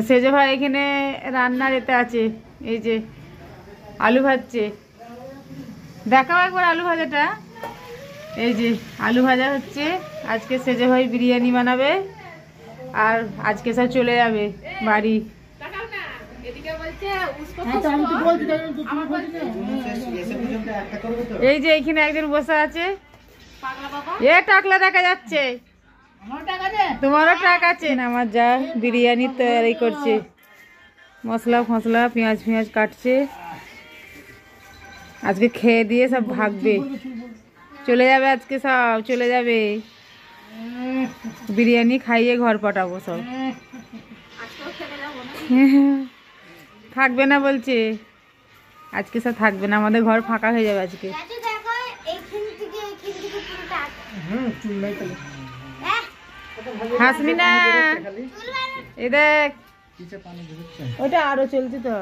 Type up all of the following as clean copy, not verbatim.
সেজে ভাই এখানে রান্নার এতে আছে, এই যে আলু ভাজছে। দেখাও একবার আলু ভাজাটা। এই যে আলু ভাজা হচ্ছে। আজকে সেজে ভাই বিরিয়ানি বানাবে আর আজকে সব চলে যাবে বাড়ি। এই যে এইখানে একজন বসে আছে, এ টাকলা দেখা যাচ্ছে। তোমারও টাক আছে না? আমার যা বিরিয়ানি তৈরি করছে, মশলা ফসলা পেঁয়াজ ফিয়াজ কাটছে। আজকে খেয়ে দিয়ে সব ভাগবে, চলে যাবে। আজকে সব চলে যাবে, বিরিয়ানি খাইয়ে ঘর পাঠাবো সব। থাকবে না বলছে, আজকে সব থাকবে না, আমাদের ঘর ফাঁকা হয়ে যাবে আজকে। হাসবি না, এ দেখ ওইটা আরো চলছে তো।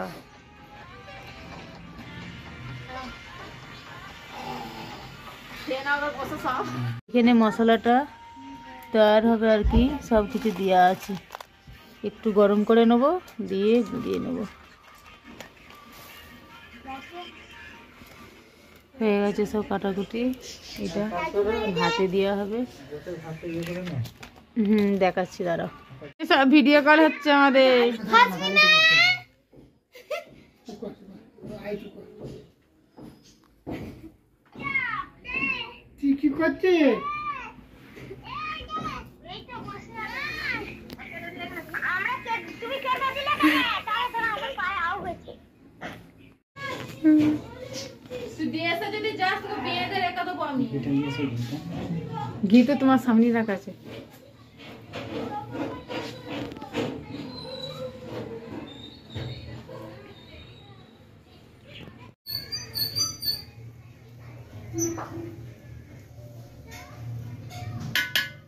এখানে মশলাটা তৈরি হবে আর কি, সব কিছু দেওয়া আছে। একটু গরম করে নেব, দিয়ে গুলিয়ে নেব। হয়ে গেছে সব কাটাকুটি। এটা ভাতে দেওয়া হবে। দেখাচ্ছি, দাঁড়াও। সব ভিডিও কল হচ্ছে আমাদের। কি করছে? ঘি তো তোমার সামনে রাখা আছে।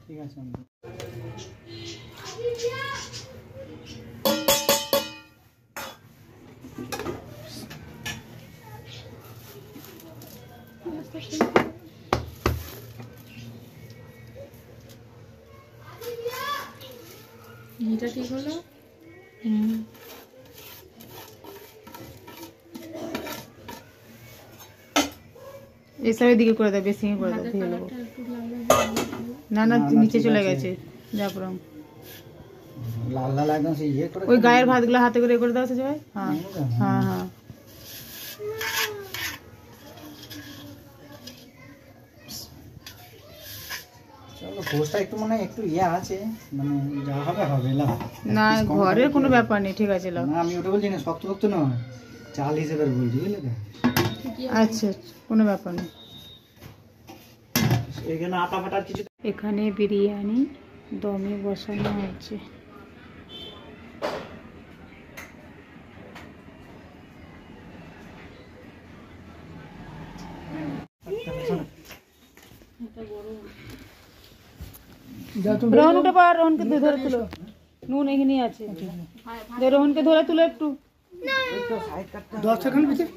ঠিক আছে, ঘিটা ঠিক হলো। এসবের দিকে করে দেয়, বেশি করে দেয়। না না, নিচে চলে গেছে। যাবরং লাল লাল একদম সেই ইয়ে করে, ওই গায়ের ভাতগুলো হাতে করে করে দাও সেজে ভাই। হ্যাঁ হ্যাঁ হ্যাঁ। চলো, পোস্টটা একটু মানে একটু ইয়ে আছে, মানে যা হবে হবে। না ঘরের কোনো ব্যাপার নেই, ঠিক আছে। না আমি ওটা বলছি না, শক্ত শক্ত নয়, চাল হিসেবে বলছি, বুঝলে তো? আচ্ছা, কোনো ব্যাপার নেই। এখানে আটা ফাটার কিছু। এখানে বিরিয়ানি দমে বসানো হচ্ছে। রোহন উঠে পড়, রোহনকে ধরে তুলো। নুন এখানে আছে, রোহনকে ধরে তুলো একটু। 10 সেকেন্ড পিছিয়ে।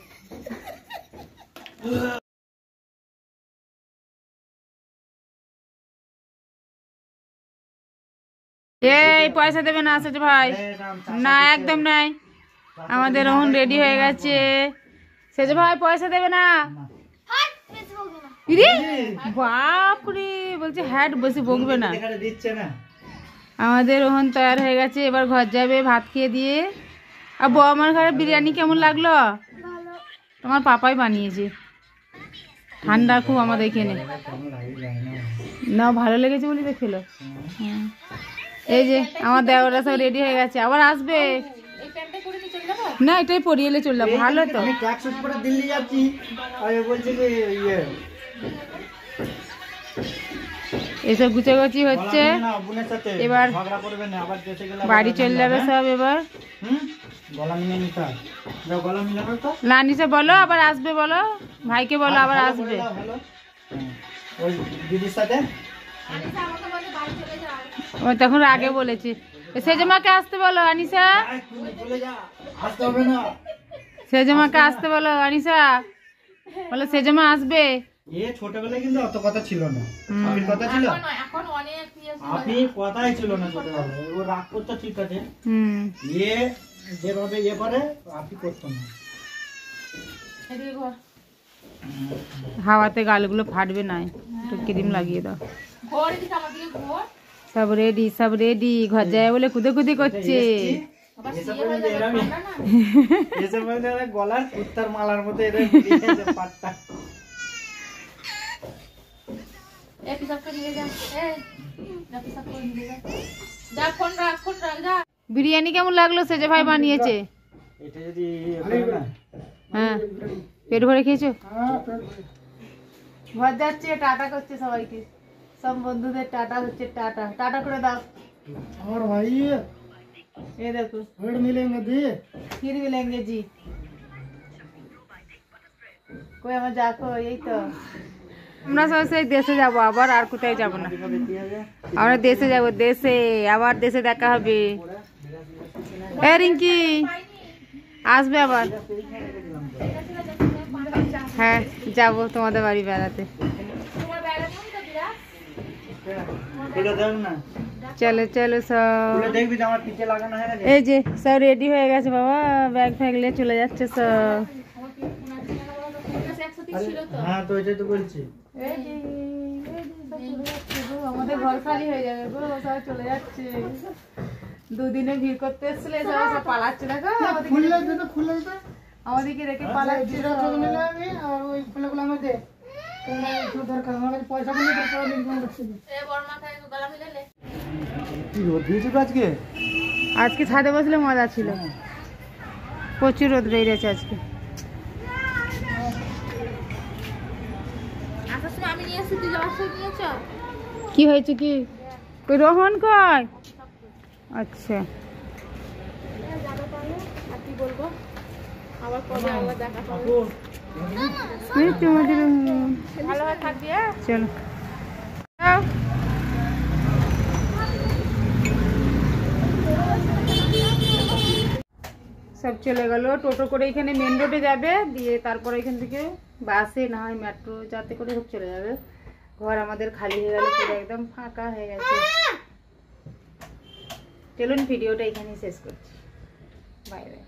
এই পয়সা দেবে না সেজে ভাই? না একদম নাই। আমাদের রোহন রেডি হয়ে গেছে। সেজে ভাই পয়সা দেবে না? বাপরে, বলছে হ্যাট, বসে বকবে না। আমাদের রোহন তৈরি হয়ে গেছে, এবার ঘর যাবে ভাত খেয়ে দিয়ে। আর আমার ঘরে বিরিয়ানি কেমন লাগলো? তোমার পাপাই বানিয়েছে, ঠান্ডা খুব আমাদের এখানে। না ভালো লেগেছে বলি তো খেলো। এই যে আমার দেওরা সব রেডি হয়ে গেছে, আবার আসবে। না এটাই পরিয়ে এলে চললাম, ভালো তো। দিল্লি যাচ্ছি, এসব গুছাগুছি হচ্ছে। এবার বাড়ি চলে যাবে সব। এবার লানিসে বলো আবার আসবে, বলো ভাইকে বলো আবার আসবে। ও তখন আগে বলেছি, সেজমাকে আসতে বলো আনিসা, সেজমাকে আসতে বলো আনিসা, বলো সেজমা আসবে। এ ছোটবেলায় কিন্তু অত কথা ছিল না। আপির কথা ছিল, এখন অনেক আপনি কথাই ছিল না ছোটবেলায়। ও রাগ করতো ঠিক আছে, এ যেভাবে ইয়ে করে আপনি করতো না। হাওয়াতে গালগুলো ফাটবে না, একটু ক্রিম লাগিয়ে দাও। সব রেডি, সব রেডি। ঘর যায় বলে কুদে করছে। গলার কুত্তার মালার মতো পাট্টা। বিরিয়ানি কেমন লাগলো? সেজে ভাই বানিয়েছে। এটা যদি হ্যাঁ, পেট ভরে খেয়েছো? ঘর যাচ্ছে, টাটা করছে সবাইকে, সব বন্ধুদের টাটা হচ্ছে। টাটা টাটা করে দাও। और भाई ये देखो, फिर मिलेंगे दी, फिर मिलेंगे जी। কই আমার যাকো, এই তো আমরা সব সেই দেশে যাবো, আবার আর কোথায় যাবো না। আমরা দেশে যাবো, দেশে আবার দেশে দেখা হবে। এ রিঙ্কি আসবে আবার। হ্যাঁ যাবো তোমাদের বাড়ি বেড়াতে। চলো চলো সব, এই যে সব রেডি হয়ে গেছে বাবা, ব্যাগ ফ্যাগ নিয়ে চলে যাচ্ছে সব। হ্যাঁ তো এটাই তো বলছি, আমাদের ঘর খালি হয়ে যাবে গো, সব চলে যাচ্ছে। দুদিনে ভিড় করতে এসেছিলে, সব পালাচ্ছে। দেখো আমাদেরকে রেখে পালাচ্ছে। আজকে ছাদে বসলে মজা ছিল, প্রচুর রোদ বেরিয়েছে আজকে। কি হয়েছে কি? কই রোহন কয়? আচ্ছা চলো। সব চলে গেল টোটো করে, এখানে মেন রোডে যাবে, দিয়ে তারপর এখান থেকে বাসে না হয় মেট্রো যাতে করে সব চলে যাবে। ঘর আমাদের খালি হয়ে গেল, পুরো একদম ফাঁকা হয়ে গেছে। চলুন ভিডিওটা এখানেই শেষ করছি, বাই বাই।